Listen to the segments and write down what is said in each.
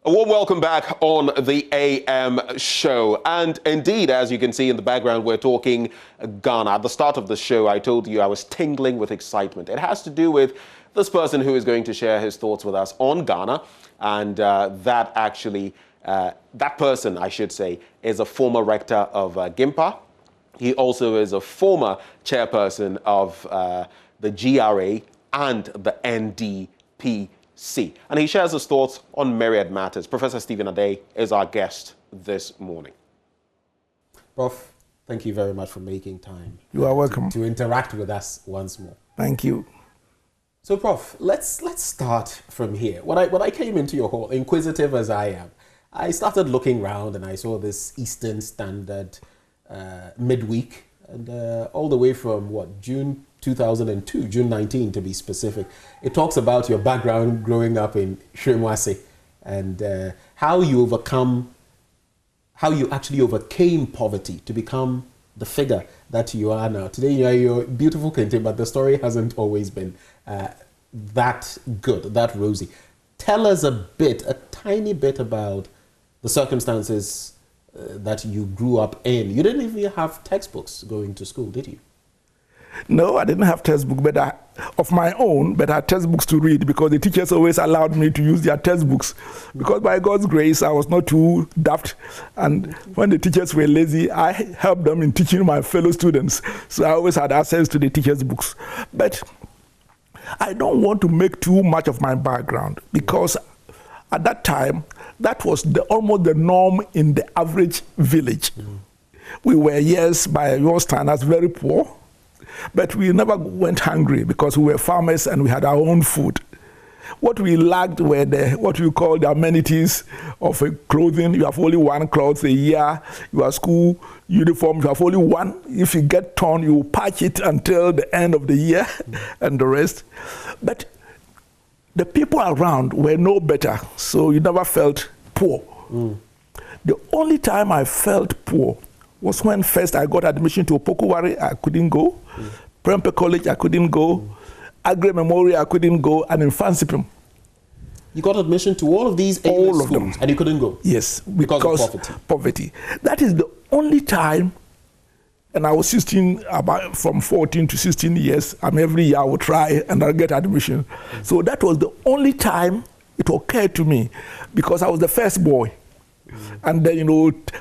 A warm welcome back on the AM show. And indeed, as you can see in the background, we're talking Ghana. At the start of the show, I told you I was tingling with excitement. It has to do with this person who is going to share his thoughts with us on Ghana. And that person, I should say, is a former rector of GIMPA. He also is a former chairperson of the GRA and the NDP. And he shares his thoughts on myriad matters. Professor Stephen Adei is our guest this morning. Prof, thank you very much for making time. You are welcome. To interact with us once more. Thank you. So, Prof, let's start from here. When I came into your hall, inquisitive as I am, I started looking around and I saw this Eastern Standard midweek, and all the way from June 2002, June 19 to be specific. It talks about your background growing up in Shrimwase and how you actually overcame poverty to become the figure that you are now. Today you're a beautiful kente, but the story hasn't always been that good, that rosy. Tell us a tiny bit about the circumstances that you grew up in. You didn't even have textbooks going to school, did you? No, I didn't have textbook of my own, but I had textbooks to read because the teachers always allowed me to use their textbooks. Because by God's grace, I was not too daft. And when the teachers were lazy, I helped them in teaching my fellow students. So I always had access to the teachers' books. But I don't want to make too much of my background because at that time, that was almost the norm in the average village. We were, yes, by your standards, very poor. But we never went hungry because we were farmers and we had our own food. What we lacked were what we call the amenities of clothing. You have only one cloth a year. Your school uniform, you have only one. If you get torn, you patch it until the end of the year and the rest. But the people around were no better, so you never felt poor. The only time I felt poor was when first I got admission to Opokuwari, I couldn't go. Prempeh College, I couldn't go. Agri Memorial, I couldn't go. And in Fansipim. You got admission to all of these all of schools, them. And you couldn't go? Yes, because of poverty. That is the only time, and I was 16, about from 14 to 16 years, and every year I would try and I'll get admission. So that was the only time it occurred to me, because I was the first boy. And then,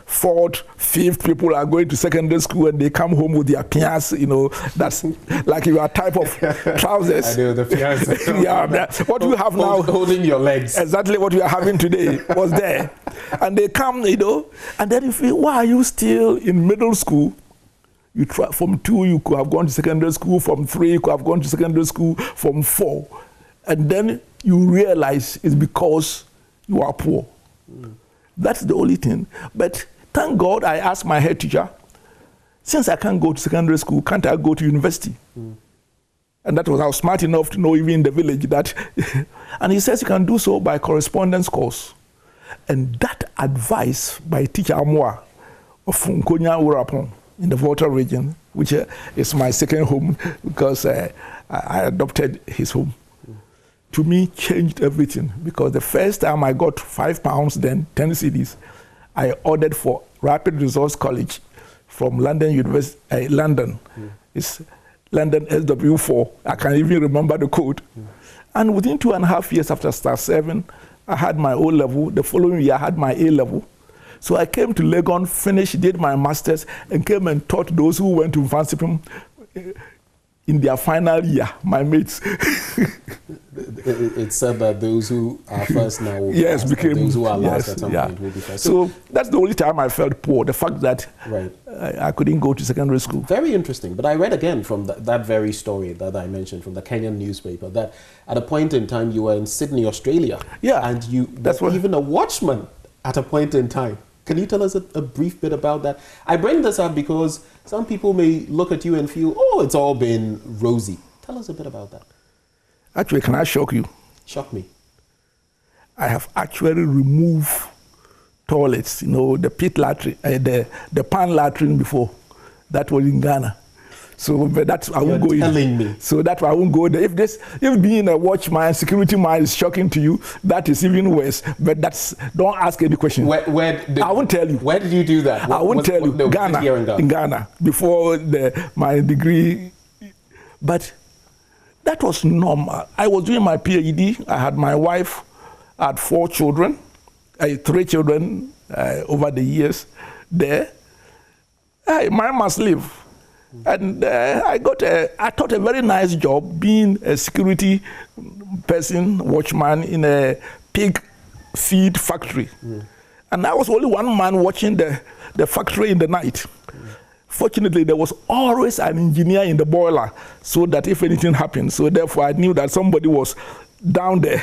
fourth, fifth people are going to secondary school and they come home with their pias, that's like your type of trousers. I know, the pias. Yeah, what you have now. Holding your legs. Exactly what you are having today was there. And they come, and then you feel, why are you still in middle school? You try, from 2, you could have gone to secondary school. From 3, you could have gone to secondary school. From 4. And then you realize it's because you are poor. That's the only thing. But thank God I asked my head teacher, since I can't go to secondary school, can't I go to university? And that was, I was smart enough to know even in the village that, and he says you can do so by correspondence course. And that advice by teacher Amwa of Nkonya Urapon in the Volta region, which is my second home because I adopted his home, to me changed everything, because the first time I got £5, then 10 cedis, I ordered for Rapid Resource College from London University, London. It's London SW4. I can even remember the code. And within 2.5 years after Star 7, I had my O level. The following year, I had my A level. So I came to Legon, finished, did my master's, and came and taught those who went to Fansipim in their final year, my mates. It's said that those who are first now will be last, became, those who are last at some point will be first. So that's the only time I felt poor, the fact that I couldn't go to secondary school. Very interesting. But I read again from that very story that I mentioned from the Kenyan newspaper that at a point in time you were in Sydney, Australia. Yeah. And you were even a watchman at a point in time. Can you tell us a brief bit about that? I bring this up because some people may look at you and feel, oh, it's all been rosy. Tell us a bit about that. Actually, can I shock you? Shock me. I have actually removed toilets, the pit latrine, the pan latrine before. That was in Ghana. So but that's I won't go in. Telling me. So that's why I won't go there. If being a watchman, security man is shocking to you, that is even worse. But don't ask any question. I won't tell you. Where did you do that? I won't tell you. Ghana, in Ghana, before my degree. But that was normal. I was doing my PhD. I had my wife. I had 4 children, 3 children over the years there. Man must live. And I thought a very nice job being a security person, watchman in a pig feed factory. And I was only one man watching the factory in the night. Fortunately, there was always an engineer in the boiler so that if anything happened, so therefore I knew that somebody was down there.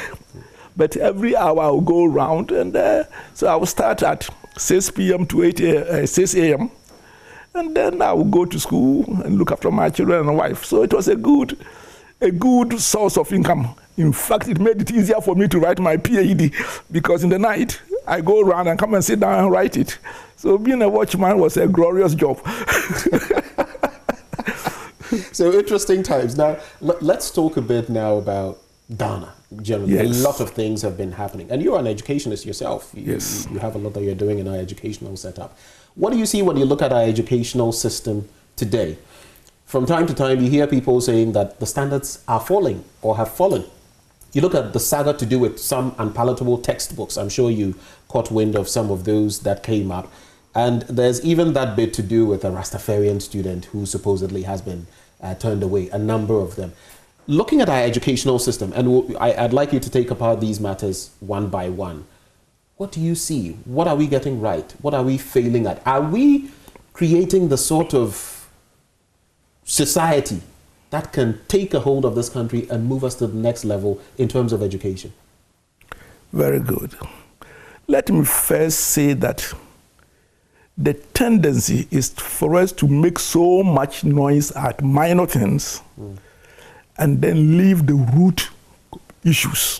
But every hour I would go around, and so I would start at 6 p.m. to 6 a.m. And then I would go to school and look after my children and wife. So it was a good source of income. In fact, it made it easier for me to write my PhD because in the night, I go around and come and sit down and write it. So being a watchman was a glorious job. So interesting times. Now, let's talk a bit now about Ghana. Generally, yes. A lot of things have been happening. And you're an educationist yourself. Yes. You have a lot that you're doing in our educational setup. What do you see when you look at our educational system today? From time to time, you hear people saying that the standards are falling or have fallen. You look at the saga to do with some unpalatable textbooks. I'm sure you caught wind of some of those that came up. And there's even that bit to do with a Rastafarian student who supposedly has been turned away, a number of them. Looking at our educational system, and I'd like you to take apart these matters one by one. What do you see? What are we getting right? What are we failing at? Are we creating the sort of society that can take a hold of this country and move us to the next level in terms of education? Very good. Let me first say that the tendency is for us to make so much noise at minor things and then leave the root issues.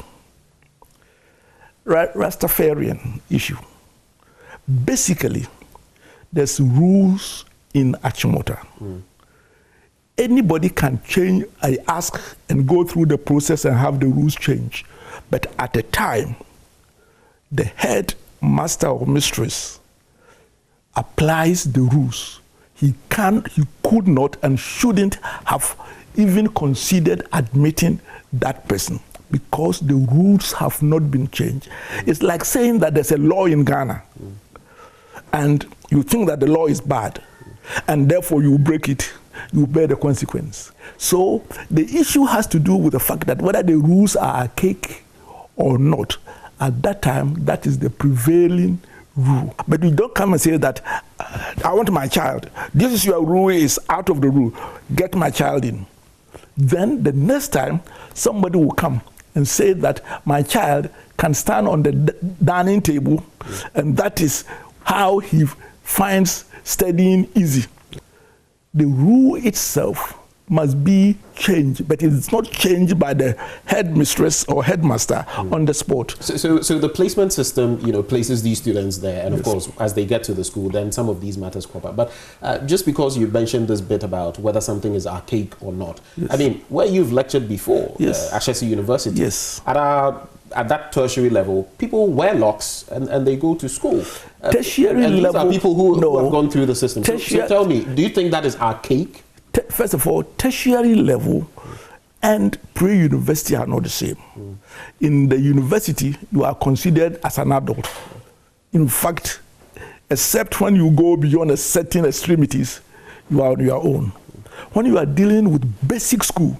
Rastafarian issue. Basically, there's rules in Achimota. Anybody can change, I ask, and go through the process and have the rules change. But at the time, the head master or mistress applies the rules. He could not and shouldn't have even considered admitting that person because the rules have not been changed. It's like saying that there's a law in Ghana and you think that the law is bad and therefore you break it, you bear the consequence. So the issue has to do with the fact that whether the rules are archaic or not, at that time, that is the prevailing rule. But you don't come and say that, I want my child. This is your rule, is out of the rule. Get my child in. Then the next time, somebody will come and say that my child can stand on the dining table, and that is how he finds studying easy. The rule itself must be changed, but it's not changed by the headmistress or headmaster on the spot. So the placement system, places these students there, and of course, as they get to the school, then some of these matters crop up. But just because you mentioned this bit about whether something is archaic or not, I mean, where you've lectured before, Ashesi University, at that tertiary level, people wear locks and they go to school. Tertiary and level, these are people who have gone through the system. So tell me, do you think that is archaic? First of all, tertiary level and pre-university are not the same. In the university, you are considered as an adult. In fact, except when you go beyond a certain extremities, you are on your own. When you are dealing with basic school,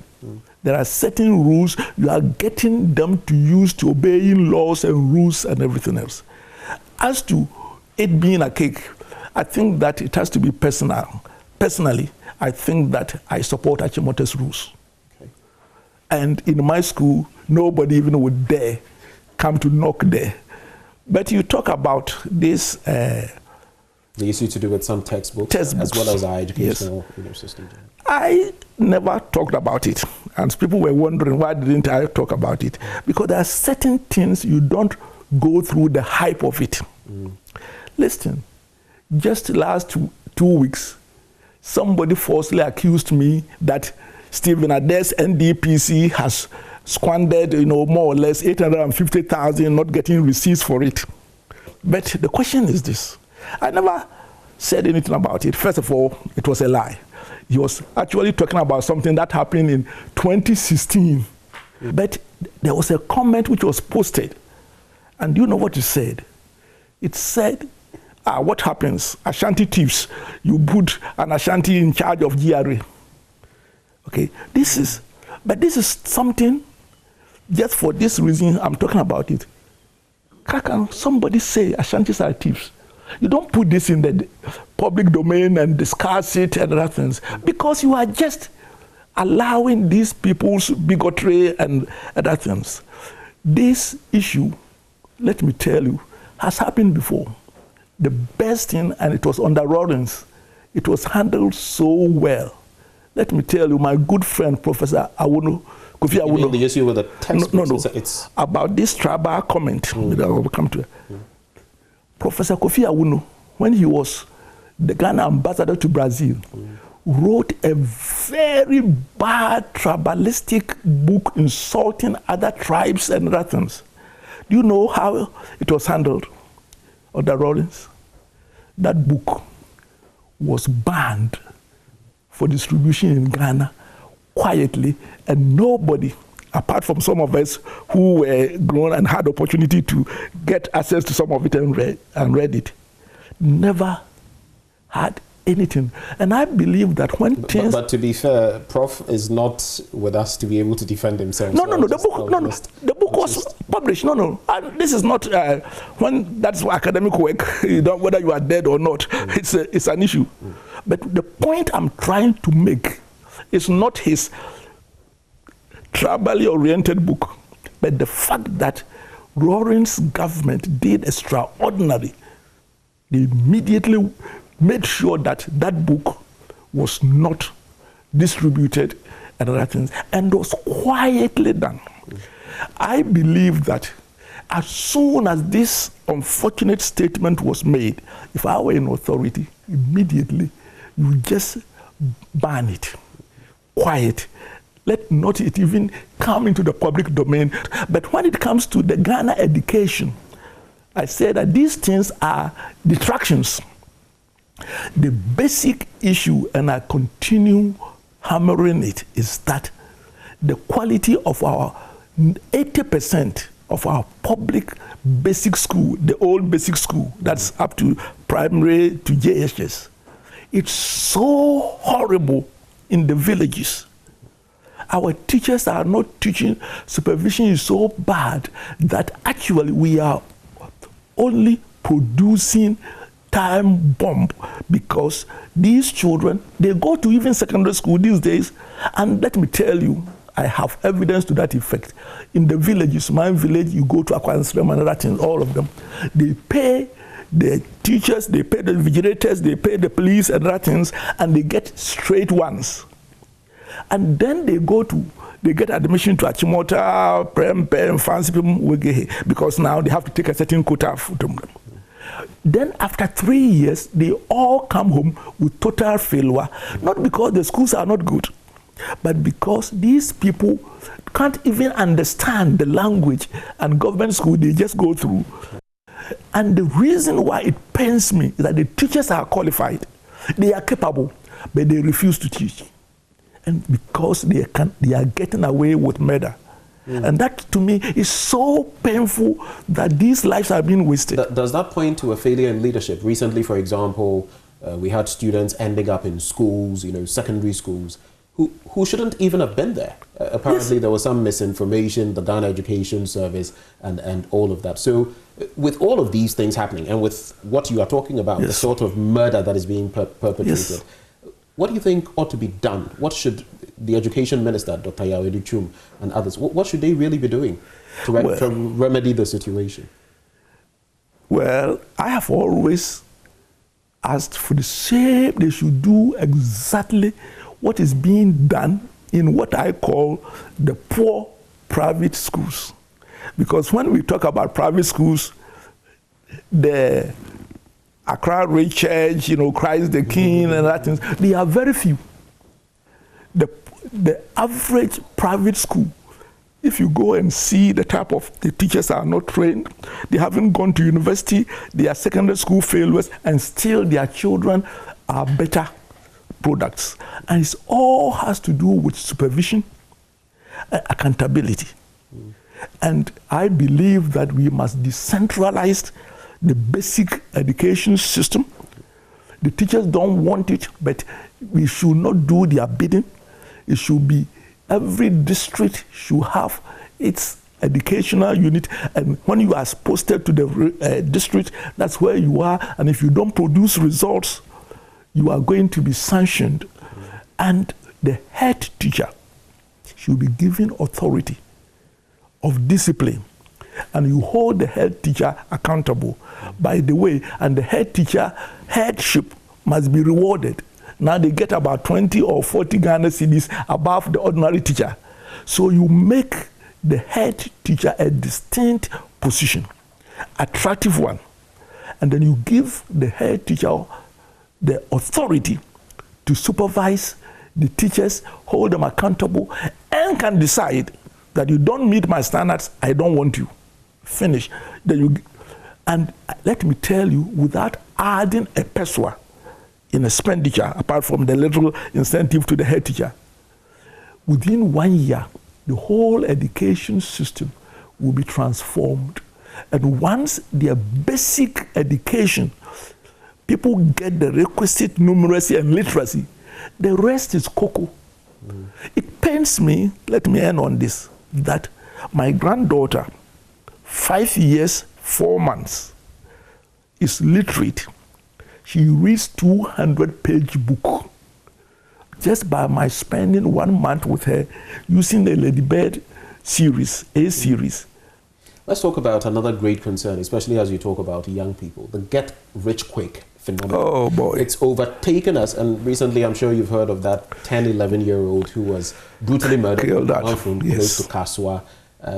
there are certain rules you are getting them to use to obeying laws and rules and everything else. As to it being archaic, I think that it has to be personal. Personally, I think that I support Achimota's rules. Okay. And in my school, nobody even would dare come to knock there. But you talk about this... the issue to do with some textbooks. As well as our educational system. I never talked about it. And people were wondering, why didn't I talk about it? Because there are certain things you don't go through the hype of it. Listen, just last 2 weeks, somebody falsely accused me that Stephen Adei's NDPC has squandered, more or less 850,000, not getting receipts for it. But the question is this. I never said anything about it. First of all, it was a lie. He was actually talking about something that happened in 2016. But there was a comment which was posted. And do you know what it said? It said, what happens? Ashanti thieves, you put an Ashanti in charge of GRA. Okay, this is something, just for this reason I'm talking about it. How can somebody say Ashantis are thieves? You don't put this in the public domain and discuss it and other things, because you are just allowing these people's bigotry and other things. This issue, let me tell you, has happened before. The best thing, and it was under Lawrence, it was handled so well. Let me tell you, my good friend, Professor Kofi Awuno. You mean the issue with the text? No. It's about this tribal comment that I will come to. Professor Kofi Awuno, when he was the Ghana ambassador to Brazil, wrote a very bad tribalistic book insulting other tribes and other things. Do you know how it was handled under Lawrence? That book was banned for distribution in Ghana quietly, and nobody, apart from some of us who were grown and had opportunity to get access to some of it and read it, never had anything. And I believe that when things... But to be fair, Prof is not with us to be able to defend himself. No, the book was published. This is not, when that's academic work, whether you are dead or not, it's an issue. But the point I'm trying to make is not his tribally oriented book, but the fact that Lawrence's government did extraordinary. They immediately made sure that that book was not distributed and other things, and was quietly done. I believe that as soon as this unfortunate statement was made, if I were in authority, immediately you just ban it, quiet. Let not it even come into the public domain. But when it comes to the Ghana education, I say that these things are distractions. The basic issue, and I continue hammering it, is that the quality of our 80% of our public basic school, the old basic school, that's up to primary to JHS, it's so horrible in the villages. Our teachers are not teaching. Supervision is so bad that actually we are only producing time bomb, because these children, they go to even secondary school these days, and let me tell you, I have evidence to that effect. In the villages, my village, you go to Akwansrem and other things, all of them, they pay the teachers, they pay the vigilators, they pay the police and other things, and they get straight ones. And then they get admission to Achimota, Prem, Fancy people, because now they have to take a certain quota from them. Then after 3 years, they all come home with total failure, not because the schools are not good, but because these people can't even understand the language and government school they just go through. And the reason why it pains me is that the teachers are qualified, they are capable, but they refuse to teach. And because they are getting away with murder. And that, to me, is so painful that these lives are being wasted. Does that point to a failure in leadership? Recently, for example, we had students ending up in schools, secondary schools, who shouldn't even have been there. Apparently, yes. There was some misinformation, the Ghana Education Service, and all of that. So, with all of these things happening, and with what you are talking about, yes. The sort of murder that is being perpetrated, yes. What do you think ought to be done? What should the Education Minister, Dr. Yawedu Chum, and others, what should they really be doing to remedy the situation? Well, I have always asked for the same. They should do exactly what is being done in what I call the poor private schools. Because when we talk about private schools, Accra Ray Church, Christ the King and that things, they are very few. The average private school, if you go and see the type of the teachers are not trained, they haven't gone to university, they are secondary school failures, and still their children are better products. And it all has to do with supervision and accountability. And I believe that we must decentralize the basic education system. The teachers don't want it, but we should not do their bidding. It should be, every district should have its educational unit, and when you are posted to the district, that's where you are, and if you don't produce results, you are going to be sanctioned. And the head teacher should be given authority of discipline, and you hold the head teacher accountable. By the way, and the head teacher, headship must be rewarded. Now they get about 20 or 40 Ghana cedis above the ordinary teacher. So you make the head teacher a distinct position, attractive one, and then you give the head teacher the authority to supervise the teachers, hold them accountable, and can decide that you don't meet my standards, I don't want you. Finish. And let me tell you, without adding a pesewa in expenditure, apart from the little incentive to the head teacher, within 1 year, the whole education system will be transformed. And once their basic education, people get the requisite numeracy and literacy, the rest is cocoa. It pains me, let me end on this, that my granddaughter, 5 years, 4 months, is literate. She reads 200-page book just by my spending 1 month with her using the Ladybird series, A series. Let's talk about another great concern, especially as you talk about young people, the get-rich-quick phenomenon. Oh boy. It's overtaken us, and recently I'm sure you've heard of that 10, 11-year-old who was brutally murdered in Malfum, close to Kaswa,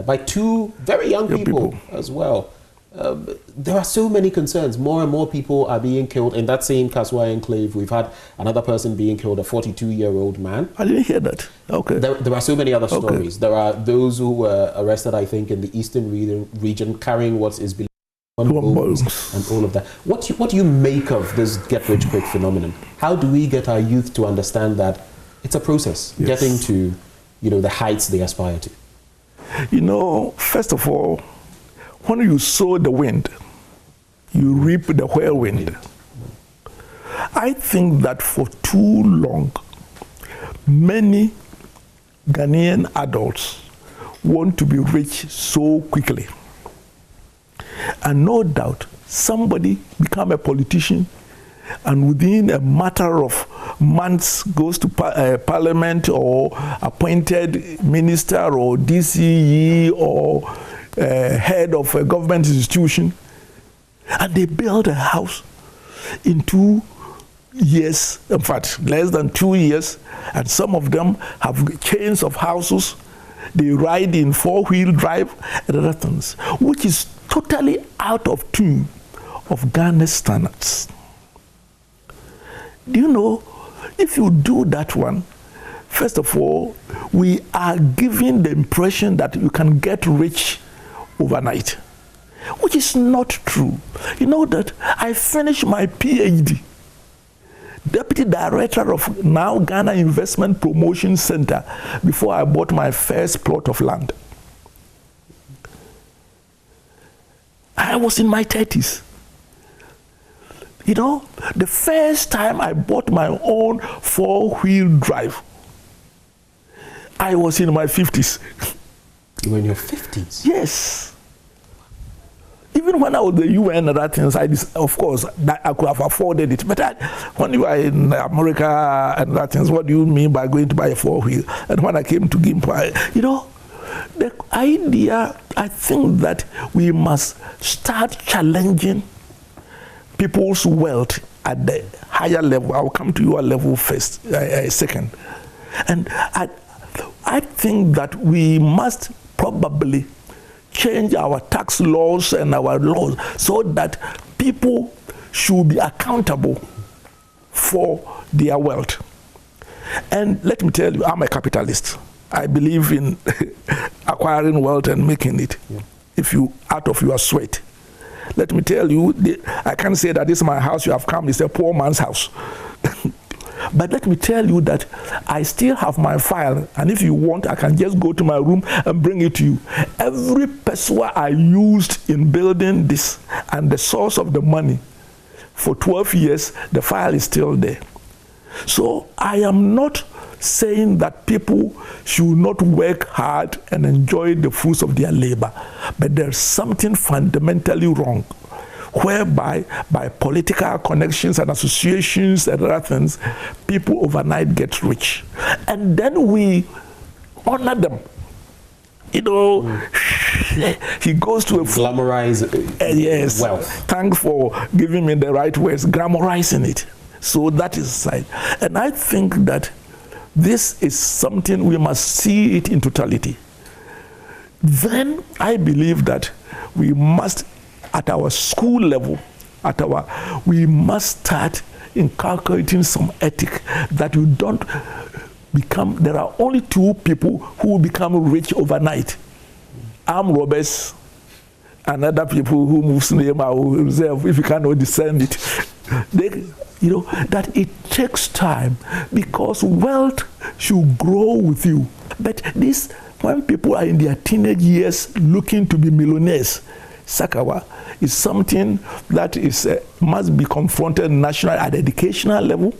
by two very young people as well. There are so many concerns. More and more people are being killed. In that same Kaswa enclave, we've had another person being killed, a 42-year-old man. I didn't hear that. Okay. There are so many other stories. Okay. There are those who were arrested, I think, in the eastern region carrying what is believed bombs and all of that. What do you make of this get-rich-quick phenomenon? How do we get our youth to understand that it's a process, getting to the heights they aspire to? First of all, when you sow the wind, you reap the whirlwind. I think that for too long, many Ghanaian adults want to be rich so quickly. And no doubt, somebody become a politician and within a matter of months goes to parliament or appointed minister or DCE or head of a government institution, and they build a house in 2 years, in fact, less than 2 years, and some of them have chains of houses. They ride in 4-wheel drive and other things, which is totally out of tune of Ghana's standards. Do you know, if you do that one, first of all, we are giving the impression that you can get rich overnight, which is not true. You know that I finished my PhD, Deputy Director of now Ghana Investment Promotion Center, before I bought my first plot of land. I was in my 30s. The first time I bought my own 4-wheel drive, I was in my 50s. You were in your 50s? Yes. Even when I was the UN and that things, of course, I could have afforded it. But when you are in America and that things, what do you mean by going to buy a 4-wheel? And when I came to Gimpa, the idea, I think that we must start challenging people's wealth at the higher level. I'll come to your level first, second. And I think that we must probably change our tax laws and our laws so that people should be accountable for their wealth. And let me tell you, I'm a capitalist. I believe in acquiring wealth and making it. Yeah. If you, out of your sweat. Let me tell you, I can't say that this is my house, you have come, it's a poor man's house. But let me tell you that I still have my file, and if you want, I can just go to my room and bring it to you. Every peso I used in building this and the source of the money for 12 years, the file is still there. So I am not saying that people should not work hard and enjoy the fruits of their labor, but there's something fundamentally wrong, whereby by political connections and associations and other things, people overnight get rich. And then we honor them. You know, he goes to a glamorize yes, wealth. Thanks for giving me the right words, glamorizing it. So that is side. And I think that this is something we must see it in totality. Then I believe that we must, at our school level, we must start inculcating some ethic that you don't become, there are only two people who will become rich overnight. Armed robbers and other people who move name or reserve if you cannot discern it. You know, that it takes time because wealth should grow with you. But this, when people are in their teenage years looking to be millionaires, Sakawa is something that is must be confronted nationally at the educational level,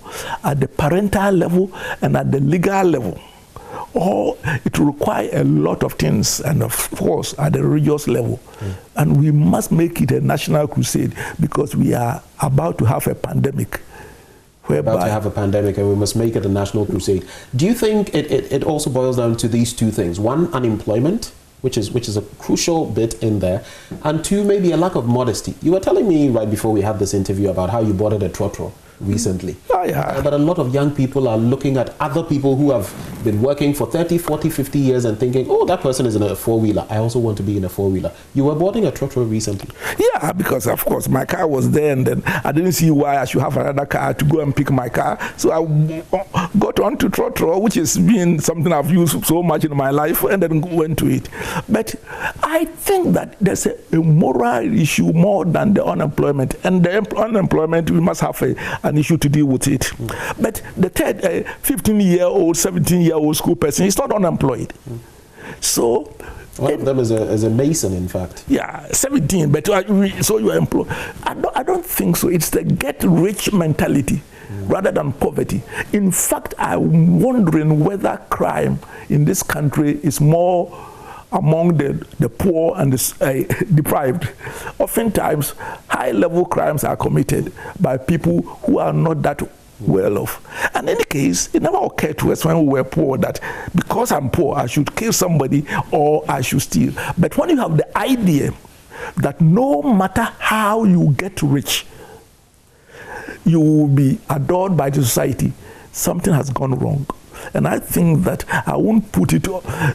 at the parental level, and at the legal level. Or it will require a lot of things, and of course at the religious level. And we must make it a national crusade because we are about to have a pandemic. About to have a pandemic, and we must make it a national crusade. Do you think it also boils down to these two things? One, unemployment, which is a crucial bit in there, and two, maybe a lack of modesty. You were telling me right before we had this interview about how you boarded a trotro recently. Oh, yeah. But a lot of young people are looking at other people who have been working for 30, 40, 50 years and thinking, oh, that person is in a four-wheeler. I also want to be in a four-wheeler. You were boarding a trotro recently. Yeah, because of course my car was there, and then I didn't see why I should have another car to go and pick my car. So I got on to trotro, which has been something I've used so much in my life, and then went to it. But I think that there's a moral issue more than the unemployment. And the unemployment, we must have an issue to deal with it. But the third 15-year-old, 17-year-old school person is not unemployed. So one of them is a mason, in fact. Yeah, 17, but so you are employed. I don't think so. It's the get-rich mentality rather than poverty. In fact, I'm wondering whether crime in this country is more among the poor and the deprived. Oftentimes, high-level crimes are committed by people who are not that well off. And in any case, it never occurred to us when we were poor that because I'm poor, I should kill somebody or I should steal. But when you have the idea that no matter how you get rich, you will be adored by the society, something has gone wrong. And I think that I won't put it,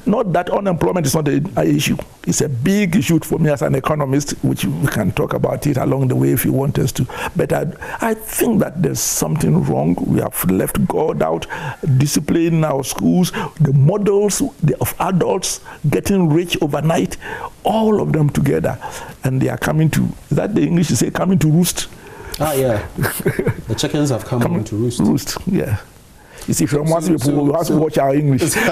not that unemployment is not an issue. It's a big issue for me as an economist, which we can talk about it along the way if you want us to. But I think that there's something wrong. We have left God out, discipline in our schools, the models of adults getting rich overnight, all of them together. And they are coming to, is that the English you say, coming to roost? Ah, yeah. The chickens have come to roost. Roost, yeah. You see, from one people who have to watch our English. So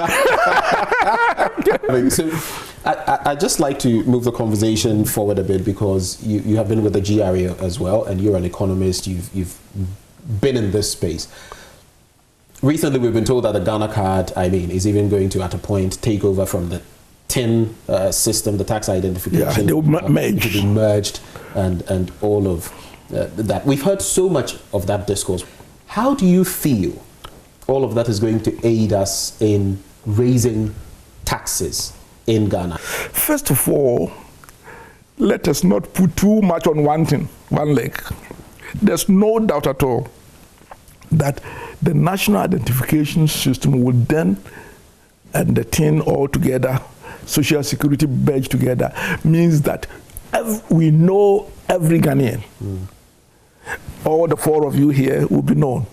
I'd just like to move the conversation forward a bit because you have been with the GRA as well, and you're an economist. You've been in this space. Recently, we've been told that the Ghana card, is even going to, at a point, take over from the TIN system, the tax identification. Yeah, to be merged and all of that. We've heard so much of that discourse. How do you feel all of that is going to aid us in raising taxes in Ghana? First of all, let us not put too much on one leg. There's no doubt at all that the national identification system will then, and the TIN all together, social security badge together, means that we know every Ghanaian. all the four of you here will be known.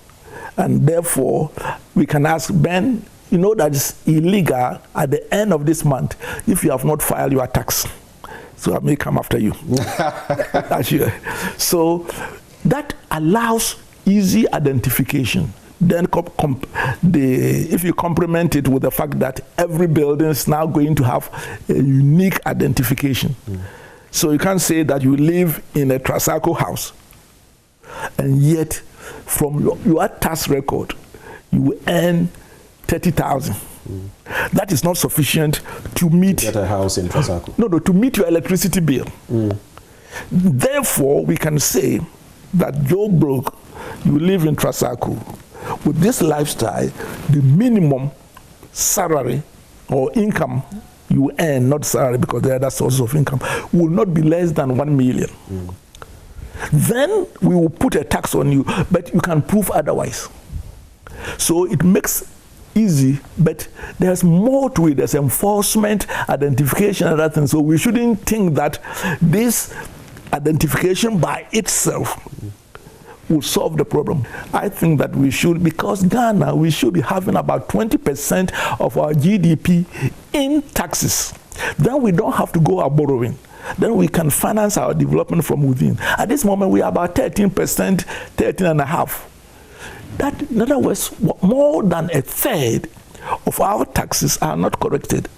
And therefore, we can ask Ben, you know that it's illegal at the end of this month if you have not filed your tax. So I may come after you. So that allows easy identification. Then if you complement it with the fact that every building is now going to have a unique identification. So you can't say that you live in a Trasaco house and yet from your tax record you earn 30,000. That is not sufficient to meet get a house in Trasaco. No, to meet your electricity bill. Therefore, we can say that Joe Broke, you live in Trasaco. With this lifestyle, the minimum salary or income you earn, not salary because there are other sources of income, will not be less than 1 million. Then we will put a tax on you, but you can prove otherwise. So it makes easy, but there's more to it. There's enforcement, identification, and other things. So we shouldn't think that this identification by itself will solve the problem. I think that we should, because Ghana, we should be having about 20% of our GDP in taxes. Then we don't have to go out borrowing. Then we can finance our development from within. At this moment, we are about 13%, 13.5%. That, in other words, more than a third of our taxes are not corrected.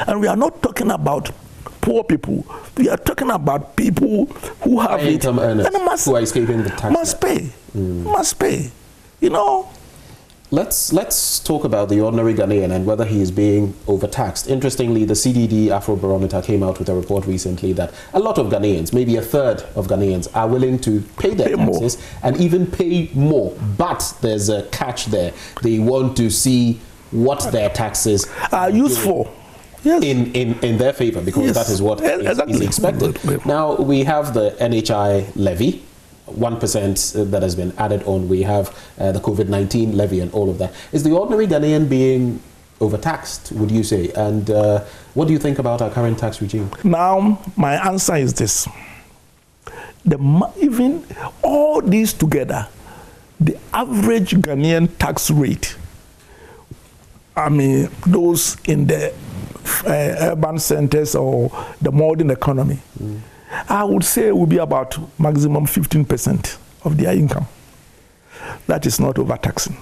And we are not talking about poor people. We are talking about people who have income earners who are escaping the tax. Must pay. You know. Let's talk about the ordinary Ghanaian and whether he is being overtaxed. Interestingly, the CDD Afrobarometer came out with a report recently that a lot of Ghanaians, maybe a third of Ghanaians, are willing to pay their taxes and even pay more. But there's a catch there. They want to see what their taxes are used for. Yes. In their favor, because that is what is expected. Now, we have the NHI levy, 1% that has been added on. We have the COVID-19 levy and all of that. Is the ordinary Ghanaian being overtaxed, would you say? And what do you think about our current tax regime? Now, my answer is this. Even all these together, the average Ghanaian tax rate, I mean, those in the urban centers or the modern economy, I would say it would be about maximum 15% of their income. That is not overtaxing.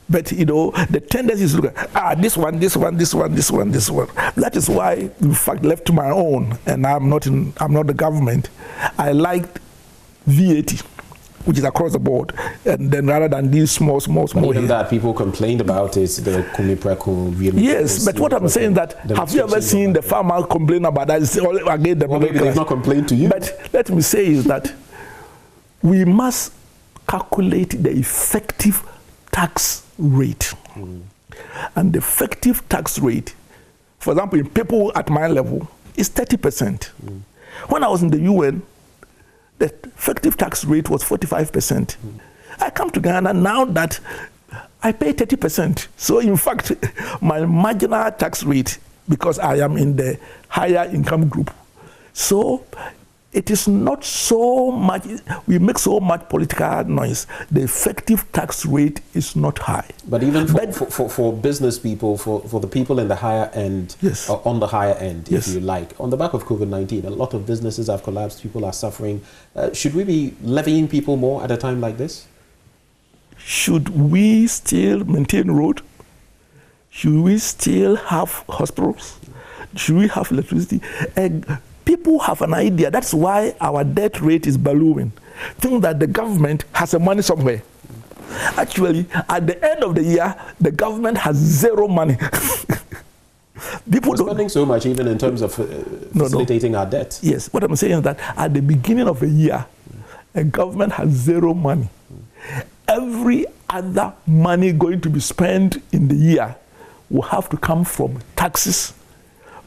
But you know, the tendency is to look at this one. That is why, in fact, left to my own, and I'm not the government, I liked VAT, which is across the board, and then rather than these small even that people complained about is the yes, but what I'm saying that, have you ever seen the farmer complain about that? It's all against the maybe they've not complained to you. But let me say is that we must calculate the effective tax rate. And the effective tax rate, for example, in people at my level, is 30%. When I was in the UN, the effective tax rate was 45%. I come to Ghana now that I pay 30%. So in fact, my marginal tax rate, because I am in the higher income group, so it is not so much, we make so much political noise. The effective tax rate is not high. But even for business people, for the people in the higher end, yes, or on the higher end, yes, if you like, on the back of COVID-19, a lot of businesses have collapsed, people are suffering. Should we be levying people more at a time like this? Should we still maintain road? Should we still have hospitals? Should we have electricity? People have an idea. That's why our debt rate is ballooning. Think that the government has the money somewhere. Actually, at the end of the year, the government has zero money. People are spending so much, even in terms of facilitating our debt. Yes, what I'm saying is that at the beginning of the year, a government has zero money. Every other money going to be spent in the year will have to come from taxes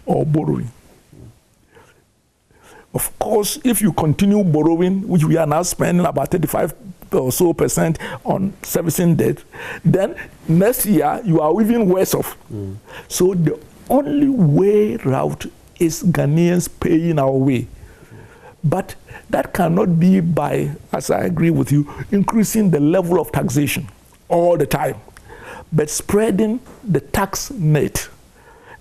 or borrowing. Of course, if you continue borrowing, which we are now spending about 35% or so on servicing debt, then next year you are even worse off. So the only way route is Ghanaians paying our way. But That cannot be by, as I agree with you, increasing the level of taxation all the time, but spreading the tax net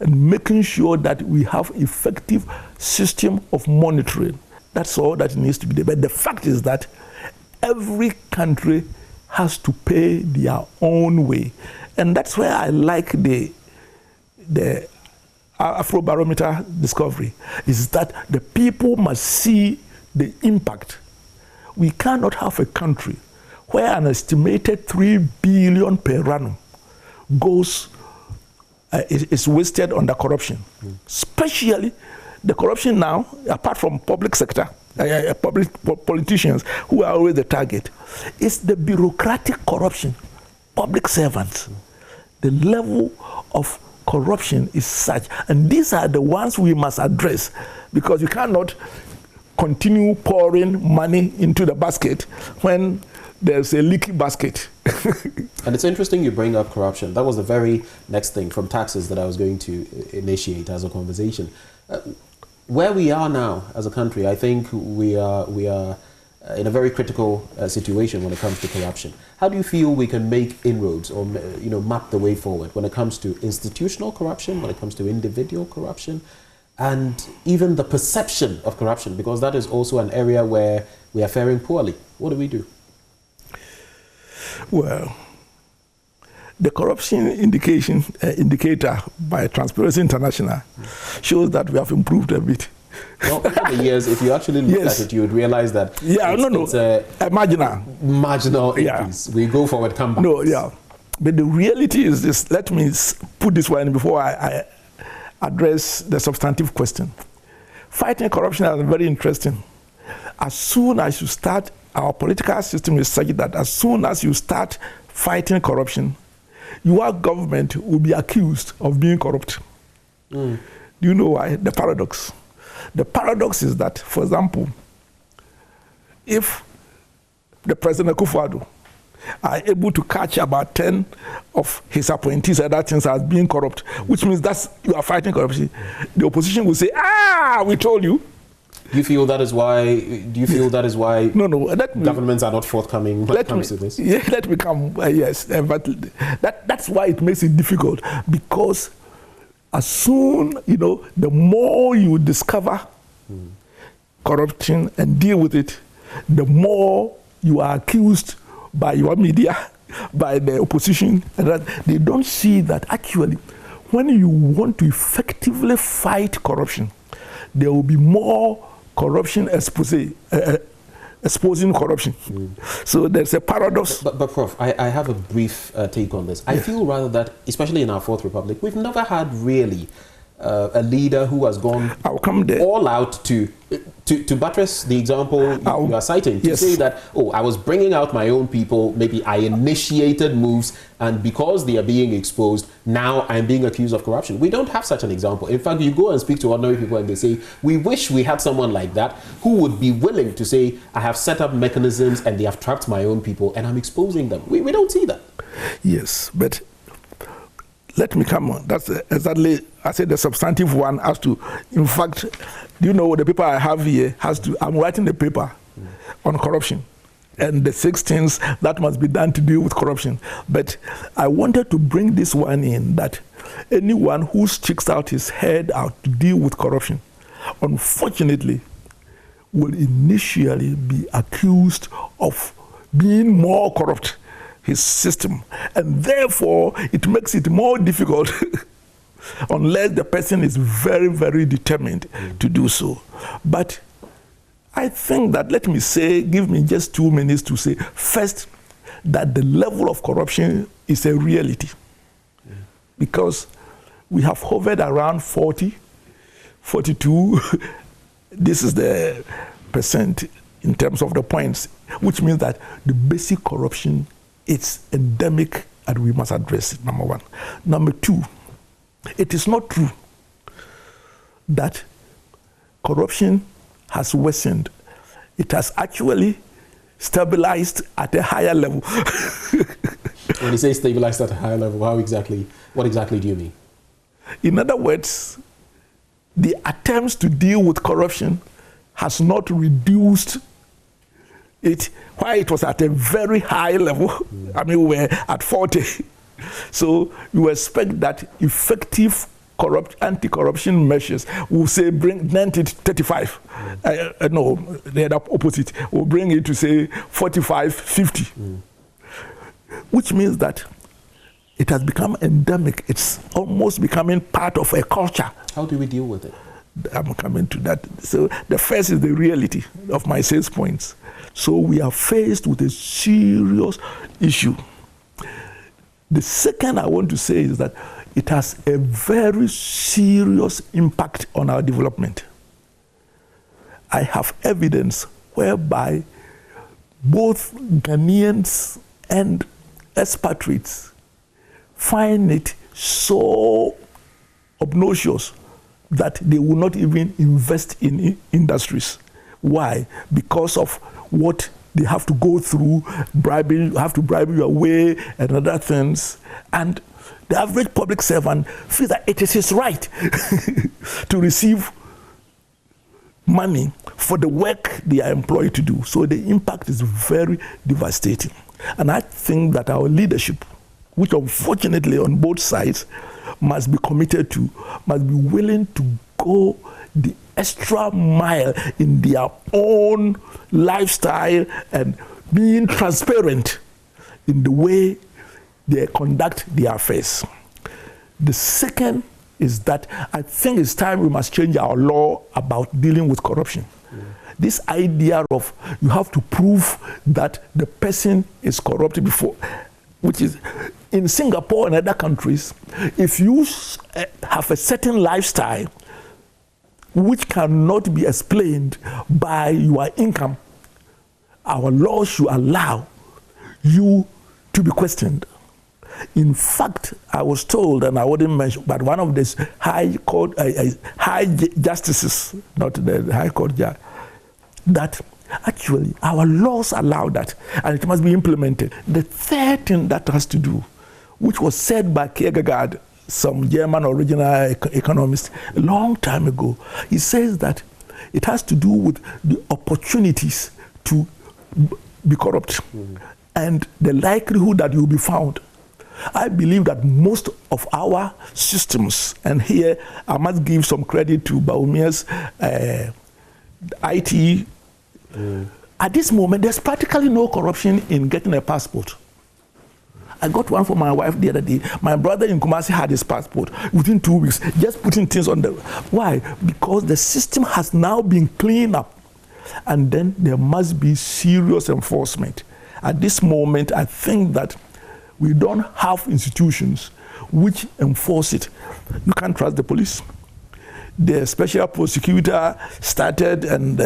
and making sure that we have effective system of monitoring. That's all that needs to be there. But the fact is that every country has to pay their own way. And that's where I like the Afrobarometer discovery, is that the people must see the impact. We cannot have a country where an estimated 3 billion per annum is wasted on the corruption. Especially the corruption now, apart from public sector, public politicians who are always the target, is the bureaucratic corruption, public servants. The level of corruption is such, and these are the ones we must address, because you cannot continue pouring money into the basket when there's a leaky basket. And it's interesting you bring up corruption. That was the very next thing from taxes that I was going to initiate as a conversation. Where we are now as a country, I think we are in a very critical situation when it comes to corruption. How do you feel we can make inroads or map the way forward when it comes to institutional corruption, when it comes to individual corruption, and even the perception of corruption, because that is also an area where we are faring poorly? What do we do? Well, the corruption indicator by Transparency International shows that we have improved a bit. Well, over the years, if you actually look at it, you would realize that it's a marginal increase. We go forward, come back. No, yeah. But the reality is this. Let me put this one before I address the substantive question. Fighting corruption is very interesting. As soon as you start, our political system is such that as soon as you start fighting corruption, your government will be accused of being corrupt. Do you know why? The paradox. The paradox is that, for example, if the President Akufo Addo are able to catch about 10 of his appointees and other things as being corrupt, which means that you are fighting corruption, the opposition will say, we told you. Do you feel that is why? No. Governments are not forthcoming when it comes to this? Yeah, let me come. Yes, but that's why it makes it difficult, because as soon the more you discover corruption and deal with it, the more you are accused by your media, by the opposition, and that they don't see that actually, when you want to effectively fight corruption, there will be more corruption exposing corruption. So there's a paradox. But Prof, I have a brief take on this. I feel rather that, especially in our Fourth Republic, we've never had really a leader who has gone all out to buttress the example you are citing, to say that, I was bringing out my own people, maybe I initiated moves, and because they are being exposed, now I'm being accused of corruption. We don't have such an example. In fact, you go and speak to ordinary people and they say, we wish we had someone like that who would be willing to say, I have set up mechanisms and they have trapped my own people and I'm exposing them. We don't see that. Yes, but let me come on. That's exactly, I said the substantive one has to, in fact, do you know the paper I have here I'm writing the paper on corruption and the 6 things that must be done to deal with corruption. But I wanted to bring this one in, that anyone who sticks out his head out to deal with corruption, unfortunately, will initially be accused of being more corrupt, his system, and therefore it makes it more difficult unless the person is very, very determined to do so. But I think that, let me say, give me just 2 minutes to say, first, that the level of corruption is a reality. Because we have hovered around 40, 42, this is the percent in terms of the points, which means that the basic corruption is endemic and we must address it, number one. Number two, it is not true that corruption has worsened. It has actually stabilized at a higher level. When you say stabilized at a higher level, what exactly do you mean? In other words, the attempts to deal with corruption has not reduced it, why it was at a very high level. I mean, we were at 40. So you expect that effective anti-corruption measures will say bring 90 to 35. No, the opposite. Will bring it to say 45, 50. Which means that it has become endemic. It's almost becoming part of a culture. How do we deal with it? I'm coming to that. So the first is the reality of my 6 points. So we are faced with a serious issue. The second I want to say is that it has a very serious impact on our development. I have evidence whereby both Ghanaians and expatriates find it so obnoxious that they will not even invest in industries. Why? Because of what they have to go through, bribing, have to bribe your way and other things. And the average public servant feels that it is his right to receive money for the work they are employed to do. So the impact is very devastating. And I think that our leadership, which unfortunately on both sides must be committed to, must be willing to go the extra mile in their own lifestyle and being transparent in the way they conduct their affairs. The second is that I think it's time we must change our law about dealing with corruption. This idea of you have to prove that the person is corrupt before, which is in Singapore and other countries, if you have a certain lifestyle which cannot be explained by your income, our law should allow you to be questioned. In fact, I was told, and I wouldn't mention, but one of the high court, high justices, not the high court judge, that actually our laws allow that, and it must be implemented. The third thing that has to do, which was said by Kierkegaard, some German original economist, a long time ago, he says that it has to do with the opportunities to be corrupt and the likelihood that you'll be found. I believe that most of our systems, and here I must give some credit to Baumia's IT, at this moment there's practically no corruption in getting a passport. I got one for my wife the other day. My brother in Kumasi had his passport within 2 weeks, just putting things on the... Why? Because the system has now been cleaned up, and then there must be serious enforcement. At this moment, I think that we don't have institutions which enforce it. You can't trust the police. The special prosecutor started, and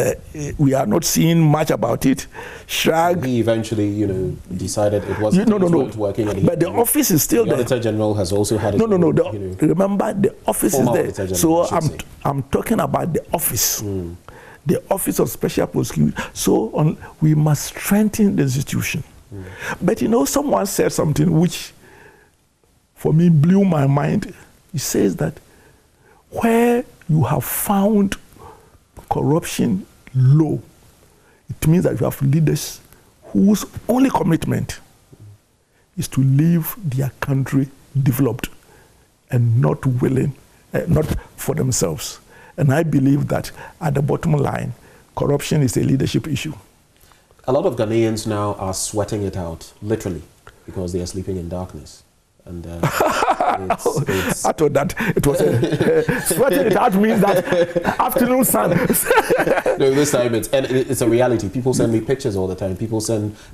we are not seeing much about it. Shrag. He eventually, decided it wasn't working. And but the office is still there. The Auditor General has also had. Remember, the office is there. So I'm talking about the office, the Office of Special Prosecutor. So we must strengthen the institution. But someone said something which, for me, blew my mind. He says that where you have found corruption low, it means that you have leaders whose only commitment is to leave their country developed and not willing, not for themselves. And I believe that at the bottom line, corruption is a leadership issue. A lot of Ghanaians now are sweating it out, literally, because they are sleeping in darkness. And I thought that it was sweating it out means that afternoon sun. No, this time it's a reality. People send me pictures all the time. People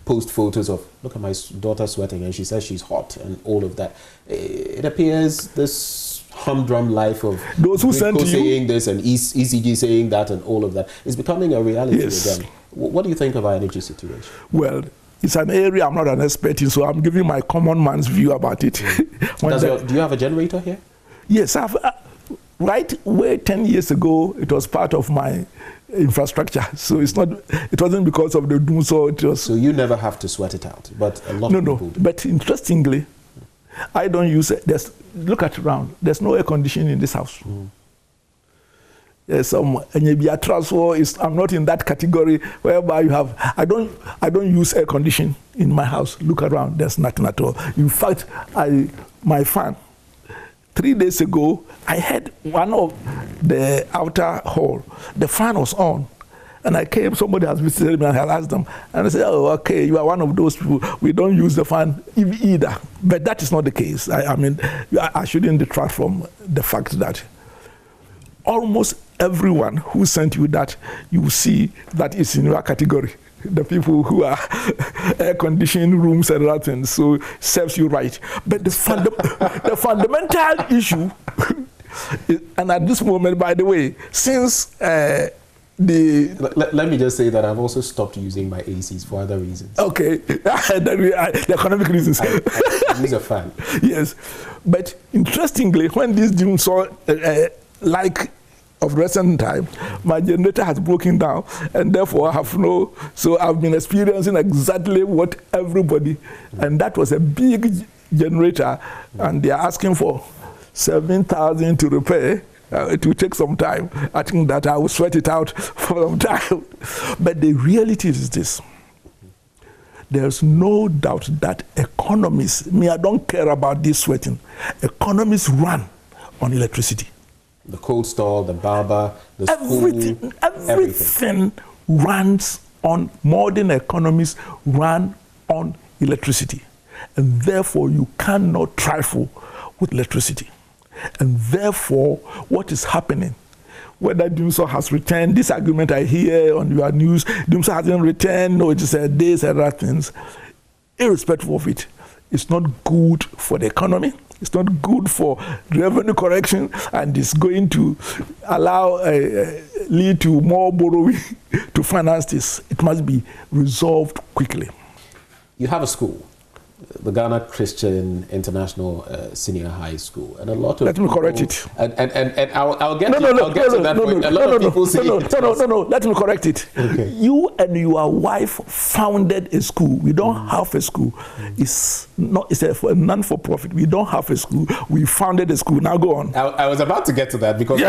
post photos of, look at my daughter sweating, and she says she's hot, and all of that. It appears this humdrum life of those who send to you saying this and ECG saying that and all of that is becoming a reality again. What do you think of our energy situation? Well, it's an area I'm not an expert in, so I'm giving my common man's view about it. Do you have a generator here? Yes, I've. Right where 10 years ago, it was part of my infrastructure. So it wasn't because of the doom. So you never have to sweat it out, but a lot of people do. But interestingly, I don't use it. Look at around. There's no air conditioning in this house. I'm not in that category whereby you have. I don't use air conditioning in my house. Look around, there's nothing at all. In fact, my fan. 3 days ago, I had one of the outer hall. The fan was on. And I came, somebody has visited me and I asked them, and I said, oh, okay, you are one of those people, we don't use the fan either. But that is not the case. I shouldn't detract from the fact that almost everyone who sent you that, you will see that is in your category. The people who are air-conditioned rooms and other things, so serves you right. But the fundamental issue, and at this moment, by the way, since let me just say that I've also stopped using my ACs for other reasons. Okay, the economic reasons. I use a fan. Yes, but interestingly, when this June saw like of recent time, my generator has broken down, and therefore I have so I've been experiencing exactly what everybody, and that was a big generator, and they are asking for 7,000 to repair. It will take some time. I think that I will sweat it out for some time. But the reality is this. There's no doubt that economists, I don't care about this sweating, economists run on electricity. The cold store, the barber, the school, everything runs on, modern economies run on electricity. And therefore, you cannot trifle with electricity. And therefore, what is happening, whether Dumso has returned, this argument I hear on your news, Dumso hasn't returned, no, it is this and other things, irrespective of it, it's not good for the economy, it's not good for revenue correction, and it's going to lead to more borrowing to finance this. It must be resolved quickly. You have a school, the Ghana Christian International Senior High School, and a lot of let me correct it. And I'll get to that point. A lot of people say no. Let me correct it. Okay. You and your wife founded a school. We don't have a school. It's a non-for-profit. We don't have a school. We founded a school. Now go on. I was about to get to that because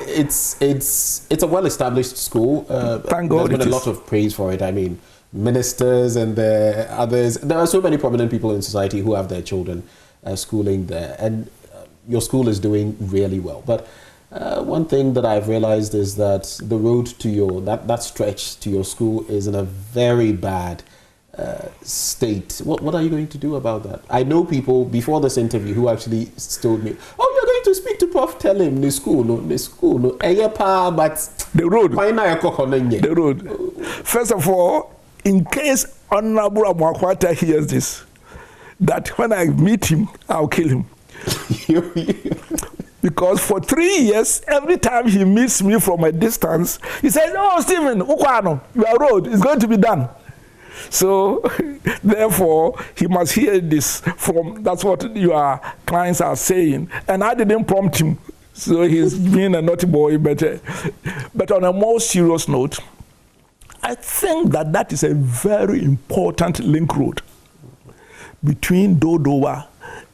it's a well-established school. Thank God. There's been a lot of praise for it. I mean, ministers and the others. There are so many prominent people in society who have their children schooling there, and your school is doing really well. But one thing that I've realized is that the road to that stretch to your school is in a very bad state. What are you going to do about that? I know people before this interview who actually told me, "Oh, you're going to speak to Prof. Tell him the school, no, but the road. The road. First of all, in case Honorable Amwakwata hears this, that when I meet him, I'll kill him. Because for 3 years, every time he meets me from a distance, he says, "Oh, Stephen, Ukwano, your road is going to be done." So, therefore, he must hear this that's what your clients are saying. And I didn't prompt him. So he's being a naughty boy, but on a more serious note, I think that is a very important link road between Dodowa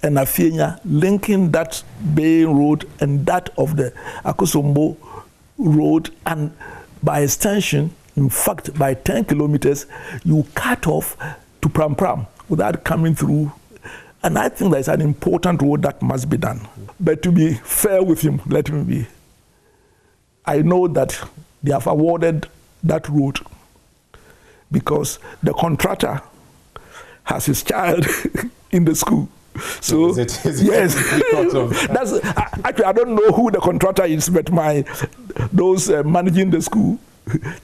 and Afenya, linking that Bay Road and that of the Akosombo Road, and by extension, in fact, by 10 kilometers, you cut off to Pram Pram without coming through. And I think there's an important road that must be done. But to be fair with him, let me be. I know that they have awarded that road because the contractor has his child in the school. So yes, actually I don't know who the contractor is, but those managing the school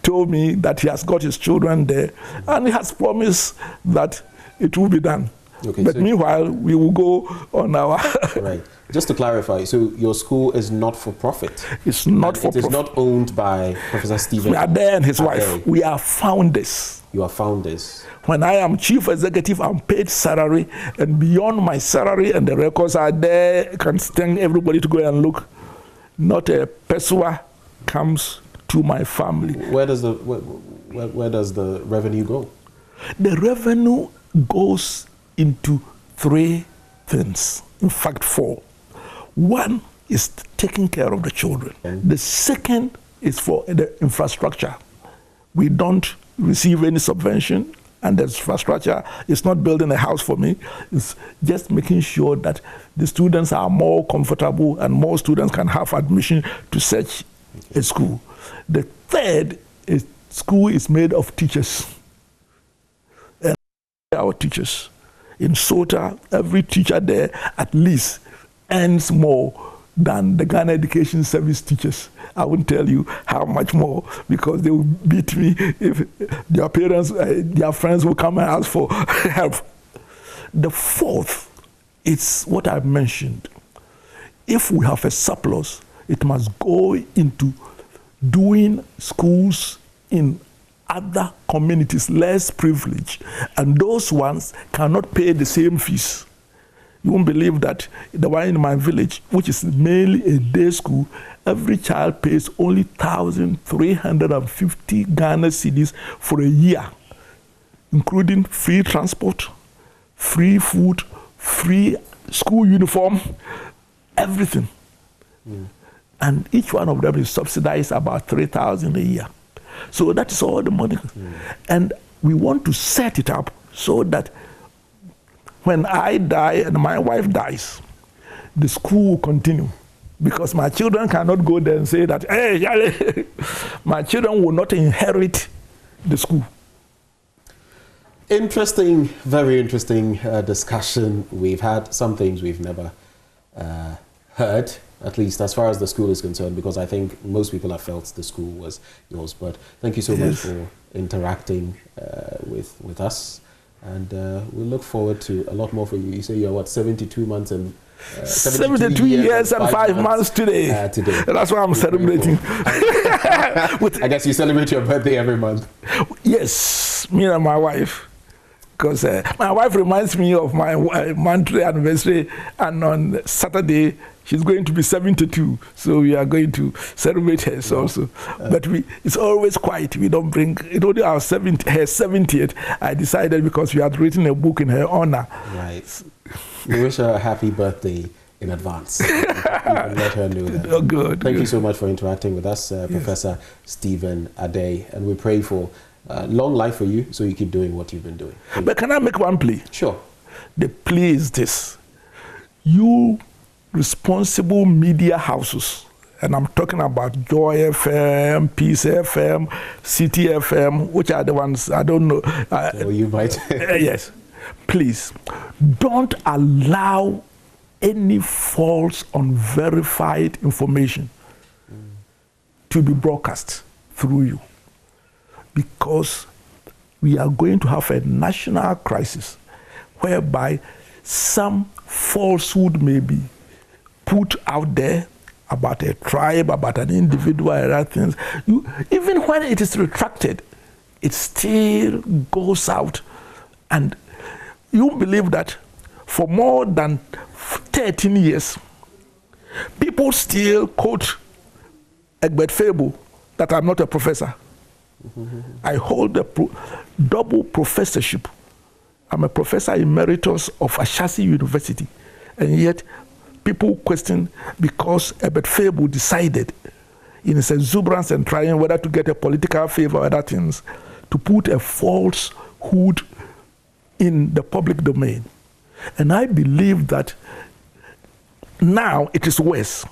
told me that he has got his children there, and he has promised that it will be done. Okay, but meanwhile, we will go on our... Right. Just to clarify, so your school is not for profit? It's not for profit. It is not owned by Professor Stephen Adei and his wife. We are founders. You are founders. When I am chief executive, I'm paid salary, and beyond my salary, and the records are there, I can send everybody to go and look. Not a peswa comes to my family. Where does the revenue go? The revenue goes into 3 things, in fact 4. One, is taking care of the children. The second is for the infrastructure. We don't receive any subvention, and the infrastructure is not building a house for me. It's just making sure that the students are more comfortable and more students can have admission to such a school. The third is school is made of teachers. And our teachers. In SOTA, every teacher there at least earns more than the Ghana Education Service teachers. I won't tell you how much more, because they will beat me if their parents, their friends will come and ask for help. The fourth is what I mentioned. If we have a surplus, it must go into doing schools in other communities less privileged, and those ones cannot pay the same fees. You won't believe that the one in my village, which is mainly a day school, every child pays only 1,350 Ghana cedis for a year, including free transport, free food, free school uniform, everything. And each one of them is subsidized about 3,000 a year. So that is all the money. And we want to set it up so that when I die and my wife dies, the school will continue. Because my children cannot go there and say that, hey, Yale, my children will not inherit the school. Interesting, very interesting discussion. We've had some things we've never heard, at least as far as the school is concerned, because I think most people have felt the school was yours. But thank you so much for interacting with us. And we look forward to a lot more for you. You say you're what, 72 months and 72 years and 5 months today. That's why I'm celebrating. I guess you celebrate your birthday every month. Yes, me and my wife. Because my wife reminds me of my monthly anniversary, and on Saturday she's going to be 72, so we are going to celebrate her also. But it's always quiet. We don't bring it. Only her 70th. I decided, because we had written a book in her honor. Right. We wish her a happy birthday in advance. You can let her know that. Oh, good. Thank you so much for interacting with us, Professor Stephen Adei, and we pray for long life for you, so you keep doing what you've been doing. But can I make one plea? Sure. The plea is this. You responsible media houses, and I'm talking about Joy FM, Peace FM, City FM, which are the ones, I don't know. So you might. Yes. Please, don't allow any false, unverified information to be broadcast through you. Because we are going to have a national crisis whereby some falsehood may be put out there about a tribe, about an individual, and other things. Even when it is retracted, it still goes out. And you believe that for more than 13 years, people still quote Egbert Fable that I'm not a professor. I hold a double professorship. I'm a professor emeritus of Ashasi University, and yet people question, because Egbert Fable decided in his exuberance and trying whether to get a political favor or other things, to put a falsehood in the public domain. And I believe that now it is worse.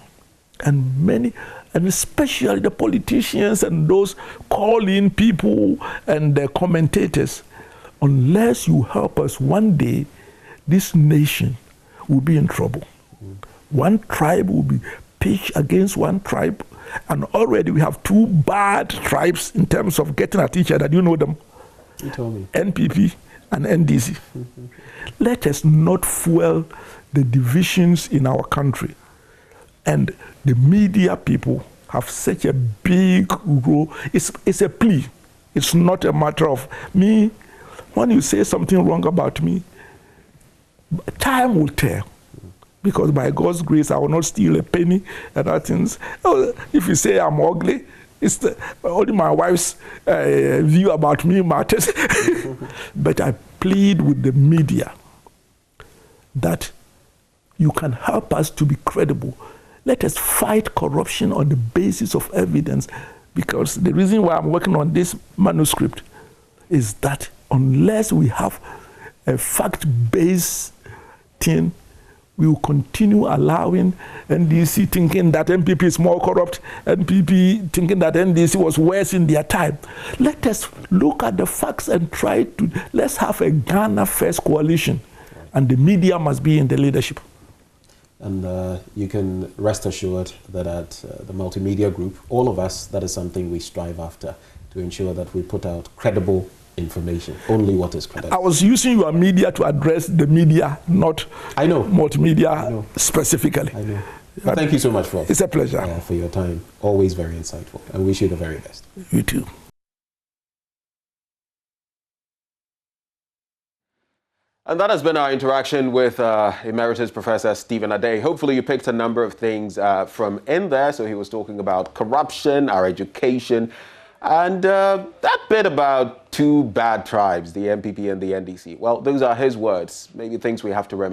And many, and especially the politicians and those call-in people and the commentators, unless you help us, one day this nation will be in trouble. One tribe will be pitched against one tribe, and already we have two bad tribes in terms of getting at each other. Do you know them? You told me. NPP and NDC. Let us not fuel the divisions in our country. And the media people have such a big role. It's a plea. It's not a matter of me. When you say something wrong about me, time will tell. Because by God's grace, I will not steal a penny and other things. If you say I'm ugly, it's only my wife's view about me matters. But I plead with the media that you can help us to be credible. Let us fight corruption on the basis of evidence, because the reason why I'm working on this manuscript is that unless we have a fact-based thing, we will continue allowing NDC thinking that MPP is more corrupt, NPP thinking that NDC was worse in their time. Let us look at the facts and let's have a Ghana First coalition, and the media must be in the leadership. And you can rest assured that at the Multimedia Group, all of us, that is something we strive after, to ensure that we put out credible information, only what is credible. I was using your media to address the media, not multimedia specifically. I know. Well, thank you so much, Prof. It's a pleasure. For your time. Always very insightful. And wish you the very best. You too. And that has been our interaction with Emeritus Professor Stephen Adei. Hopefully you picked a number of things from in there. So he was talking about corruption, our education, and that bit about two bad tribes, the MPP and the NDC. Well, those are his words. Maybe things we have to remedy.